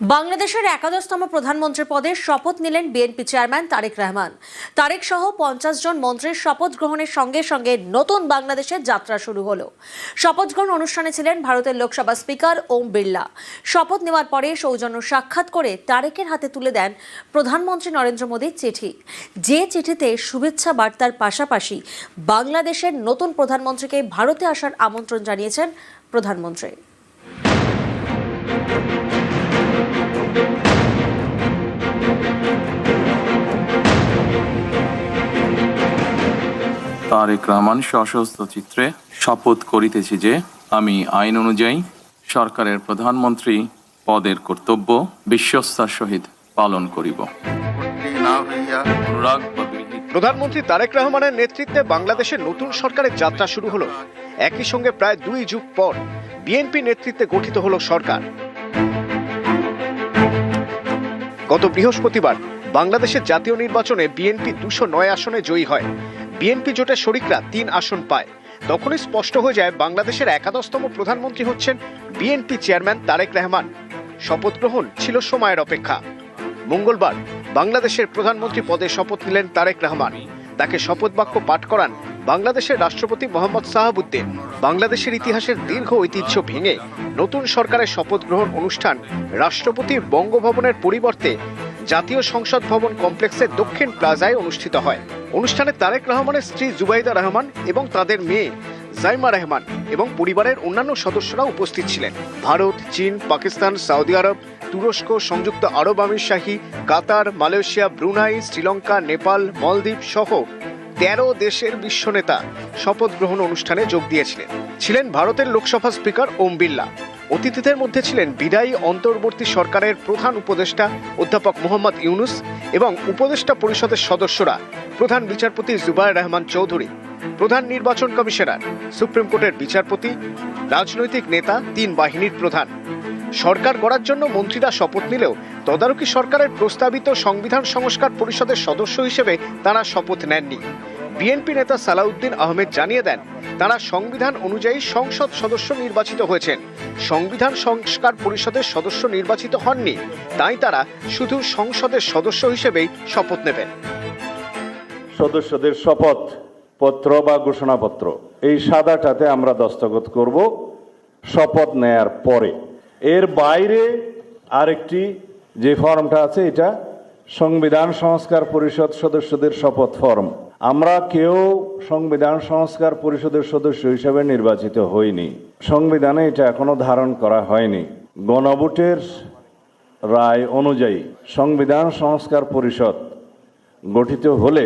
বাংলাদেশের একাদশতম প্রধানমন্ত্রী পদে শপথ নিলেন বিএনপি চেয়ারম্যান তারেক রহমান। তারেক সহ 50 জন মন্ত্রীর শপথ গ্রহণের সঙ্গে সঙ্গে নতুন বাংলাদেশের যাত্রা শুরু হলো। শপথ গ্রহণ অনুষ্ঠানে ছিলেন ভারতের লোকসভা স্পিকার ওম বিড়লা। শপথ নেওয়ার পরে সৌজন্য সাক্ষাৎ করে তারেকের হাতে তুলে দেন প্রধানমন্ত্রী নরেন্দ্র মোদীর চিঠি, যে চিঠিতে শুভেচ্ছা বার্তার পাশাপাশি বাংলাদেশের নতুন প্রধানমন্ত্রীকে ভারতে আসার আমন্ত্রণ জানিয়েছেন প্রধানমন্ত্রী। তারেক রহমান সশস্ত্র চিত্রে শপথ করিতেছি যে আমি আইন অনুযায়ী সরকারের প্রধানমন্ত্রী পদের কর্তব্য বিশ্বস্তার সহিত পালন করিব। প্রধানমন্ত্রী তারেক রহমানের নেতৃত্বে বাংলাদেশের নতুন সরকারের যাত্রা শুরু হলো। একই সঙ্গে প্রায় 2 যুগ পর বিএনপি নেতৃত্বে গঠিত হলো সরকার। গত বৃহস্পতিবার বাংলাদেশের জাতীয় নির্বাচনে বিএনপি 209 আসনে জয়ী হয়। বিএনপি জোটের শরিকরা 3 আসন পায়। তখনই স্পষ্ট হয়ে যায় বাংলাদেশের একাদশতম প্রধানমন্ত্রী হচ্ছেন বিএনপি চেয়ারম্যান তারেক রহমান। শপথ গ্রহণ ছিল সময়ের অপেক্ষা। মঙ্গলবার বাংলাদেশের প্রধানমন্ত্রী পদে শপথ নিলেন তারেক রহমান। তাকে শপথ বাক্য পাঠ করান বাংলাদেশের রাষ্ট্রপতি মোহাম্মদ শাহাবুদ্দিন। বাংলাদেশের ইতিহাসের দীর্ঘ ঐতিহ্য ভেঙে নতুন সরকারের শপথ গ্রহণ অনুষ্ঠান রাষ্ট্রপতির বঙ্গভবনের পরিবর্তে জাতীয় সংসদ ভবন কমপ্লেক্সের দক্ষিণ প্লাজায় অনুষ্ঠিত হয়। অনুষ্ঠানে তারেক রহমানের স্ত্রী জুবাইদা রহমান এবং তাদের মেয়ে জাইমা রহমান এবং পরিবারের অন্যান্য সদস্যরা উপস্থিত ছিলেন। ভারত, চীন, পাকিস্তান, সৌদি আরব, তুরস্ক, সংযুক্ত আরব আমিরশাহী, কাতার, মালয়েশিয়া, ব্রুনাই, শ্রীলঙ্কা, নেপাল, মলদ্বীপ সহ 13 দেশের বিশ্ব নেতা শপথ গ্রহণ অনুষ্ঠানে যোগ দিয়েছিলেন। ছিলেন ভারতের লোকসভা স্পিকার ওম বিড়লা। অতিথিদের মধ্যে ছিলেন বিদায়ী অন্তর্বর্তী সরকারের প্রধান উপদেষ্টা অধ্যাপক মোহাম্মদ ইউনুস এবং উপদেষ্টা পরিষদের সদস্যরা, প্রধান বিচারপতি জুবায়ের রহমান চৌধুরী, প্রধান নির্বাচন কমিশনার, সুপ্রিম কোর্টের বিচারপতি, রাজনৈতিক নেতা, 3 বাহিনীর প্রধান। সরকার গড়ার জন্য মন্ত্রীরা শপথ নিলেও তদারকি সরকারের প্রস্তাবিত সংবিধান সংস্কার পরিষদের সদস্য হিসেবে তারা শপথ নেননি। বিএনপি নেতা সালাউদ্দিন আহমেদ জানিয়ে দেন, তারা সংবিধান অনুযায়ী সংসদ সদস্য নির্বাচিত হয়েছেন, সংবিধান সংস্কার পরিষদের সদস্য নির্বাচিত হননি, তাই তারা শুধু সংসদের সদস্য হিসেবেই শপথ নেবেন। সদস্যদের শপথ পত্র বা ঘোষণাপত্র এই সাদাটাতে আমরা দস্তখত করব শপথ নেয়ার পরে। এর বাইরে আরেকটি যে ফর্মটা আছে এটা সংবিধান সংস্কার পরিষদ সদস্যদের শপথ ফর্ম। আমরা কেউ সংবিধান সংস্কার পরিষদের সদস্য হিসেবে নির্বাচিত হইনি, সংবিধানে এটা এখনো ধারণ করা হয়নি। গণভোটের রায় অনুযায়ী সংবিধান সংস্কার পরিষদ গঠিত হলে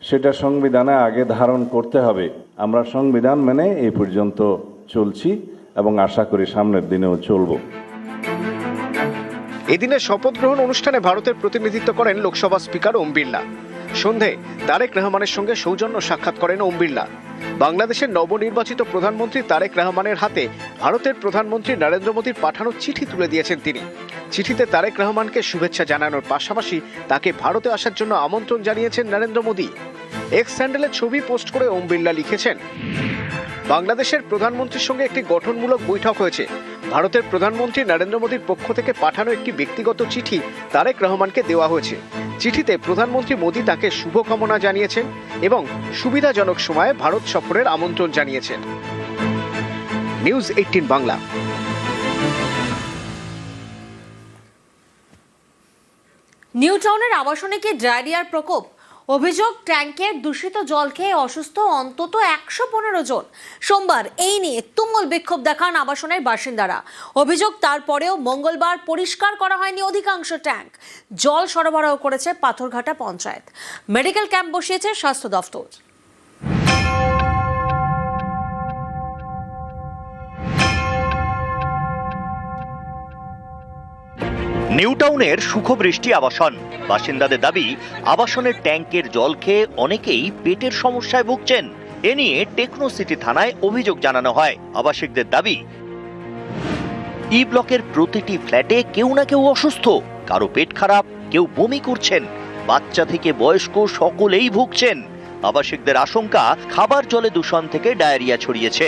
সেটা সংবিধানে আগে ধারণ করতে হবে। আমরা সংবিধান মেনে এই পর্যন্ত চলছি এবং আশা করি সামনের দিনেও চলব। এদিনের শপথ গ্রহণ অনুষ্ঠানে ভারতের প্রতিনিধিত্ব করেন লোকসভা স্পিকার ওম বিড়লা। সন্ধে তারেক রহমানের সঙ্গে সৌজন্য সাক্ষাৎ করেন ওম বিড়লা। বাংলাদেশের নবনির্বাচিত প্রধানমন্ত্রী তারেক রহমানের হাতে ভারতের প্রধানমন্ত্রী নরেন্দ্র মোদীর পাঠানো চিঠি তুলে দিয়েছেন তিনি। চিঠিতে তারেক রহমানকে শুভেচ্ছা জানানোর পাশাপাশি তাকে ভারতে আসার জন্য আমন্ত্রণ জানিয়েছেন নরেন্দ্র মোদী। এক্স হ্যান্ডেলে ছবি পোস্ট করে ওম বিড়লা লিখেছেন, বাংলাদেশের প্রধানমন্ত্রীর সঙ্গে একটি গঠনমূলক বৈঠক হয়েছে। ভারতের প্রধানমন্ত্রী নরেন্দ্র মোদীর পক্ষ থেকে পাঠানো একটি ব্যক্তিগত চিঠি তারেক রহমানকে দেওয়া হয়েছে। চিঠিতে প্রধানমন্ত্রী মোদী তাকে শুভকামনা জানিয়েছেন এবং সুবিধাজনক সময়ে ভারত সফরের আমন্ত্রণ জানিয়েছেন। নিউজ 18 বাংলা। নিউ টাউনের আবাসনে কি ডায়রিয়ার প্রকোপ? অভিযোগ, ট্যাঙ্কের দূষিত জল খেয়ে অসুস্থ অন্তত 115 জন। সোমবার এই নিয়ে তুমুল বিক্ষোভ দেখান আবাসনের বাসিন্দারা। অভিযোগ, তারপরেও মঙ্গলবার পরিষ্কার করা হয়নি অধিকাংশ ট্যাঙ্ক। জল সরবরাহ করেছে পাথরঘাটা পঞ্চায়েত। মেডিকেল ক্যাম্প বসিয়েছে স্বাস্থ্য দফতর। নিউ টাউনের সুখবৃষ্টি আবাসন। বাসিন্দাদের দাবি, আবাসনের ট্যাঙ্কের জল খেয়ে অনেকেই পেটের সমস্যায় ভুগছেন। এ নিয়ে টেকনো সিটি থানায় অভিযোগ জানানো হয়। আবাসিকদের দাবি, ই ব্লকের প্রতিটি ফ্ল্যাটে কেউ না কেউ অসুস্থ, কারো পেট খারাপ, কেউ বমি করছেন, বাচ্চা থেকে বয়স্ক সকলেই ভুগছেন। আবাসিকদের আশঙ্কা, খাবার জলে দূষণ থেকে ডায়রিয়া ছড়িয়েছে।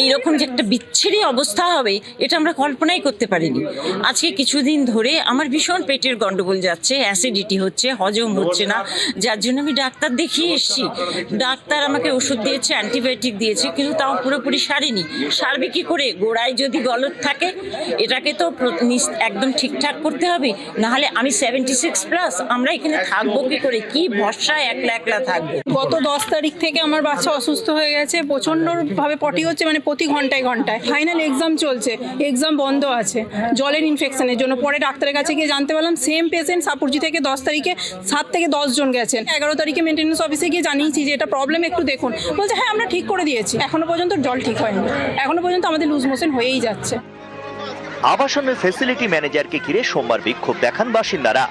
এইরকম যে একটা বিচ্ছিরি অবস্থা হবে এটা আমরা কল্পনাই করতে পারিনি। আজকে কিছুদিন ধরে আমার ভীষণ পেটের গন্ডগোল যাচ্ছে, অ্যাসিডিটি হচ্ছে, হজম হচ্ছে না, যার জন্য আমি ডাক্তার দেখিয়ে এসেছি। ডাক্তার আমাকে ওষুধ দিয়েছে, অ্যান্টিবায়োটিক দিয়েছে, কিন্তু তাও পুরোপুরি সারেনি। সারবে কি করে? গোড়ায় যদি গলদ থাকে এটাকে তো একদম ঠিকঠাক করতে হবে, নাহলে আমি 76+, আমরা এখানে থাকবো কি করে? কি ভরসায় একলা একলা থাকবো? গত 10 তারিখ থেকে আমার বাচ্চা অসুস্থ হয়ে গেছে, প্রচণ্ডভাবে পটি হচ্ছে, মানে প্রতি ঘন্টায় ঘন্টায়। ফাইনাল এক্সাম চলছে, এক্সাম বন্ধ আছে জলের ইনফেকশনের জন্য। পরে ডাক্তারের কাছে গিয়ে জানতে পারলাম সেম পেশেন্ট সাপুরজি থেকে 10 তারিখে 7 থেকে 10 জন গেছেন। 11 তারিখে মেনটেন্যান্স অফিসে গিয়ে জানিয়েছি যে এটা প্রবলেম, একটু দেখুন। বলছে হ্যাঁ আমরা ঠিক করে দিয়েছি। এখনো পর্যন্ত জল ঠিক হয়নি, এখনো পর্যন্ত আমাদের লুজ মোশন হয়েই যাচ্ছে। আবাসনের ফ্যাসিলিটি ম্যানেজারকে ঘিরে সোমবার বিক্ষোভ দেখান বাসিন্দারা।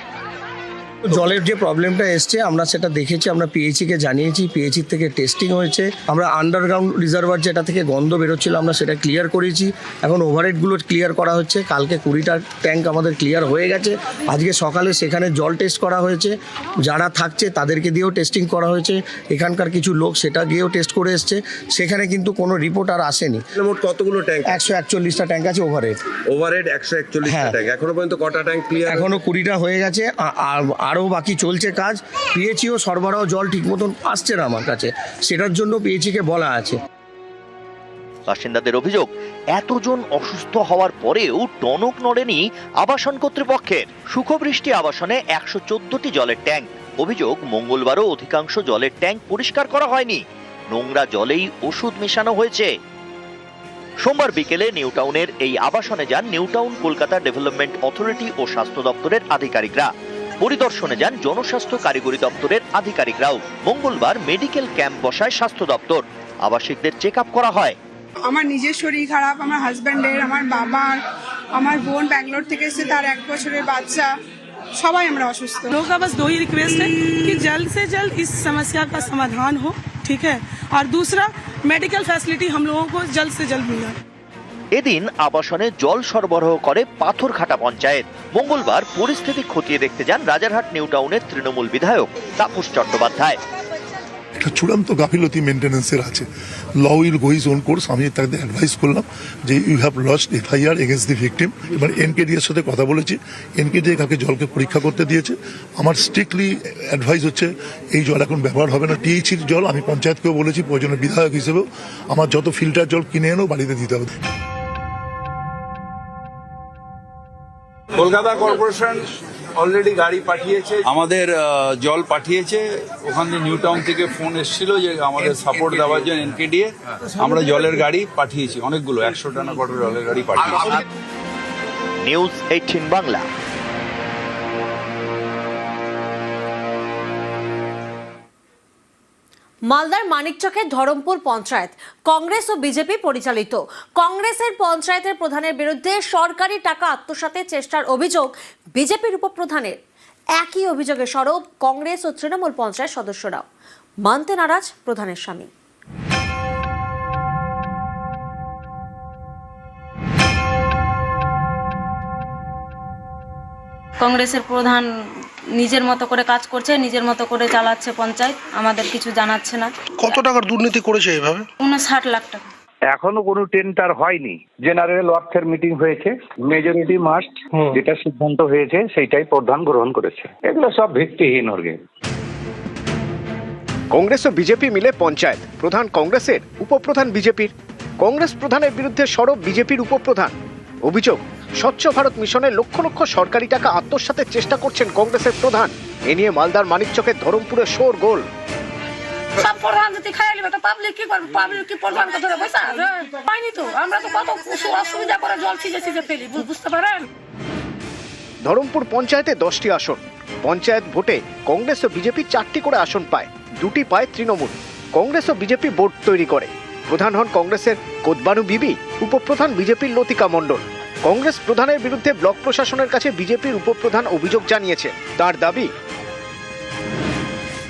জলের যে প্রবলেমটা এসছে আমরা সেটা দেখেছি, আমরা পিএইচইকে জানিয়েছি, পিএইচই থেকে টেস্টিং হয়েছে। আমরা আন্ডারগ্রাউন্ড রিজার্ভার যেটা থেকে গন্ধ বেরোচ্ছিল আমরা সেটা ক্লিয়ার করেছি। এখন ওভারহেডগুলো ক্লিয়ার করা হচ্ছে। কালকে 20টা ট্যাঙ্ক আমাদের ক্লিয়ার হয়ে গেছে। আজকে সকালে সেখানে জল টেস্ট করা হয়েছে, যারা থাকছে তাদেরকে দিয়েও টেস্টিং করা হয়েছে। এখানকার কিছু লোক সেটা গিয়েও টেস্ট করে এসছে, সেখানে কিন্তু কোনো রিপোর্ট আর আসেনি। মোট কতগুলো ট্যাঙ্ক? 141টা ট্যাঙ্ক আছে ওভারহেড। ওভারহেড 141টা ট্যাঙ্ক। এখনো পর্যন্ত কটা ট্যাঙ্ক ক্লিয়ার? এখনো 20টা হয়ে গেছে, আরও বাকি চলছে কাজ। পিএইচইও সরবরাহ জল ঠিক মতন আসছে না আমার কাছে, সেটার জন্য পিএইচইকে বলা আছে। বাসিন্দাদের অভিযোগ, এতজন অসুস্থ হওয়ার পরেও টনক নড়েনি আবাসন কর্তৃপক্ষের। সুখবৃষ্টি আবাসনে 114টি জলের ট্যাঙ্ক। অভিযোগ, মঙ্গলবারও অধিকাংশ জলের ট্যাঙ্ক পরিষ্কার করা হয়নি, নোংরা জলেই ওষুধ মেশানো হয়েছে। সোমবার বিকেলে নিউটাউনের এই আবাসনে যান নিউটাউন কলকাতা ডেভেলপমেন্ট অথরিটি ও স্বাস্থ্য দপ্তরের আধিকারিকরা। পরিদর্শনে যান জনস্বাস্থ্য কারিগরি দপ্তরের আধিকারিকরাও। মঙ্গলবার মেডিকেল ক্যাম্প বসায় স্বাস্থ্য দপ্তর। আবাসিকদের চেক আপ করা হয়। আমার নিজের শরীর খারাপ, আমার হাজব্যান্ডের, আমার বাবার, আমার বোন ব্যাঙ্গালোর থেকে এসে তার 1 বছরের বাচ্চা, সবাই আমরা অসুস্থ। लोगों का बस 2 ही रिक्वेस्ट है कि जल्द से जल्द इस समस्या का समाधान हो, ठीक है, और दूसरा मेडिकल फैसिलिटी हम लोगों को जल्द से जल्द मिले। এদিন আবাসনে জল সরবরাহ করে পাথরঘাটা পঞ্চায়েত। মঙ্গলবার পরিস্থিতি খতিয়ে দেখতে যান রাজারহাট নিউটাউনের তৃণমূল বিধায়ক তাপস চট্টোপাধ্যায়। একটা চূড়ান্ত গাফিলতি মেনটেন্যান্সের আছে। Law will go is own course. আমি তাদের অ্যাডভাইস করলাম যে you have lost FIR against the victim. এবার এনকেডি এর সাথে কথা বলেছি, এনকেডি কাকে জলকে পরীক্ষা করতে দিয়েছে। আমার স্ট্রিক্টলি অ্যাডভাইস হচ্ছে এই জল এখন ব্যবহার হবে না। টিএইচির জল আমি পঞ্চায়েতকেও বলেছি, প্রয়োজনে বিধায়ক হিসেবেও আমার যত ফিল্টার জল কিনে এনেও বাড়িতে দিতে হবে। কলকাতা কর্পোরেশন অলরেডি গাড়ি পাঠিয়েছে, আমাদের জল পাঠিয়েছে। ওখান থেকে নিউটাউন থেকে ফোন এসেছিল যে আমাদের সাপোর্ট দেওয়ার জন্য এনকেডিএ। আমরা জলের গাড়ি পাঠিয়েছি, অনেকগুলো 100 টানা করে জলের গাড়ি পাঠিয়েছি। নিউজ 18 বাংলা। মালদার মানিকচকের ধরমপুর পঞ্চায়েত কংগ্রেস ও বিজেপি পরিচালিত। কংগ্রেসের পঞ্চায়েতের প্রধানের বিরুদ্ধে সরকারি টাকা আত্মসাতের চেষ্টার অভিযোগ বিজেপির উপপ্রধানের। একই অভিযোগে সরব কংগ্রেস ও তৃণমূল পঞ্চায়েত সদস্যরাও। মানতে নারাজ প্রধানের স্বামী। কংগ্রেসের প্রধান নিজের মতো করে কাজ করছে, নিজের মতো করে চালাচ্ছে পঞ্চায়েত, আমাদের কিছু জানাচ্ছে না। কত টাকার দুর্নীতি করেছে এভাবে? 59 লাখ টাকা। এখনো কোনো টেন্ডার হয়নি। জেনারেল ওয়ার্কসের মিটিং হয়েছে, মেজরিটি মাস্ট, যেটা সিদ্ধান্ত হয়েছে সেইটাই প্রধান গ্রহণ করেছে। এগুলো সব ভিত্তিহীন অর্গে। কংগ্রেস ও বিজেপি মিলে পঞ্চায়েত, প্রধান কংগ্রেসের, উপপ্রধান বিজেপির। কংগ্রেস প্রধানের বিরুদ্ধে সরব বিজেপির উপপ্রধান। অভিযোগ, স্বচ্ছ ভারত মিশনে লক্ষ লক্ষ সরকারি টাকা আত্মসাতের চেষ্টা করছেন কংগ্রেসের প্রধান। এ নিয়ে মালদার মানিকচকের ধরমপুরে শোরগোল। সব প্রধান যদি খাইয়ে নেবে তো পাবলিক কি করবে? পাবলিক কি প্রধানকে ধরে পয়সা পাইনি তো? আমরা তো কত অসুবিধা করে জল সিজে সিজে ফেলি, বুঝতে পারেন? ধরমপুর পঞ্চায়েতে 10টি আসন। পঞ্চায়েত ভোটে কংগ্রেস ও বিজেপি 4টি করে আসন পায়, 2টি পায় তৃণমূল। কংগ্রেস ও বিজেপি বোর্ড তৈরি করে। প্রধান হন কংগ্রেসের কোদবানু বিবি, উপপ্রধান বিজেপির লতিকা মণ্ডল। কংগ্রেস প্রধানের বিরুদ্ধে ব্লক প্রশাসনের কাছে বিজেপির উপপ্রধান অভিযোগ জানিয়েছে। তার দাবি,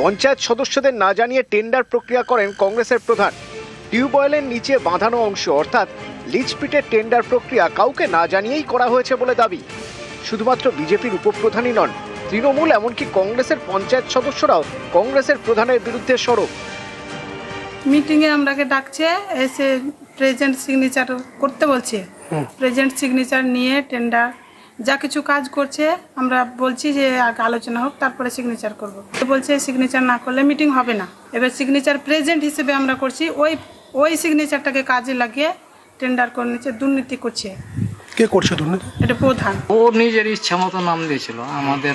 পঞ্চায়েত সদস্যদের না জানিয়ে টেন্ডার প্রক্রিয়া করেন কংগ্রেসের প্রধান। টিউবওয়েলের নিচে বাঁধানো অংশ অর্থাৎ লিজপিটের টেন্ডার প্রক্রিয়া কাউকে না জানিয়েই করা হয়েছে বলে দাবি। শুধুমাত্র বিজেপির উপপ্রধানই নন, তৃণমূল এমনকি কংগ্রেসের পঞ্চায়েত সদস্যরাও কংগ্রেসের প্রধানের বিরুদ্ধে সরব। মিটিংয়ে আমরাকে ডাকছে, এসে প্রেজেন্ট সিগনেচার করতে বলছে। প্রেজেন্ট সিগনেচার নিয়ে টেন্ডার যা কিছু কাজ করছে আমরা বলছি যে আগে আলোচনা হোক তারপরে সিগনেচার করব। বলছে সিগনেচার না করলে মিটিং হবে না। এবার সিগনেচার প্রেজেন্ট হিসেবে আমরা করছি, ওই সিগনেচারটাকে কাজে লাগিয়ে টেন্ডার করে নিচ্ছে, দুর্নীতি করছে। কে করছে দুর্নীতি? এটা প্রধান। ও নিজের ইচ্ছা মতো নাম দিয়েছিল, আমাদের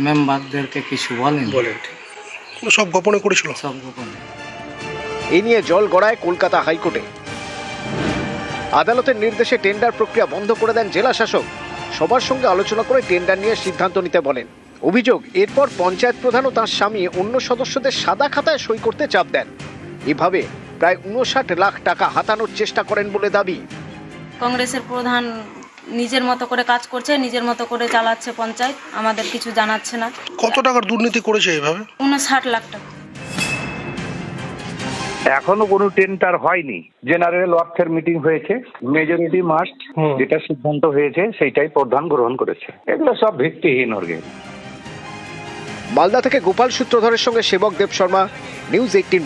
মেম্বারদেরকে কিছু বলেনি। সব গোপনে করেছিল। সব গোপনে। এই নিয়ে জল গড়ায় কলকাতা হাইকোর্টে। আদালতের নির্দেশে টেন্ডার প্রক্রিয়া বন্ধ করে দেন জেলা শাসক। সবার সঙ্গে আলোচনা করে টেন্ডার নিয়ে সিদ্ধান্ত নিতে বলেন। অভিযোগ, এরপর পঞ্চায়েত প্রধান ও তার স্বামী অন্য সদস্যদের সাদা খাতায় সই করতে চাপ দেন। এভাবে প্রায় 59 লাখ টাকা হাতানোর চেষ্টা করেন বলে দাবি। কংগ্রেসের প্রধান নিজের মতো করে কাজ করছে, নিজের মতো করে চালাচ্ছে পঞ্চায়েত, আমাদের কিছু জানাচ্ছে না। কত টাকার দুর্নীতি করেছে এভাবে? 59 লাখ টাকা। এখনো কোনো টেন্ডার হয়নি। জেনারেল অর্থের মিটিং হয়েছে, মেজরিটি মাস্ট যেটা সিদ্ধান্ত হয়েছে সেইটাই প্রধান গ্রহণ করেছে। এগুলো সব ভিত্তিহীন অর্গেন। মালদা থেকে গোপাল সূত্রধরের সঙ্গে সেবক দেব শর্মা, নিউজ 18।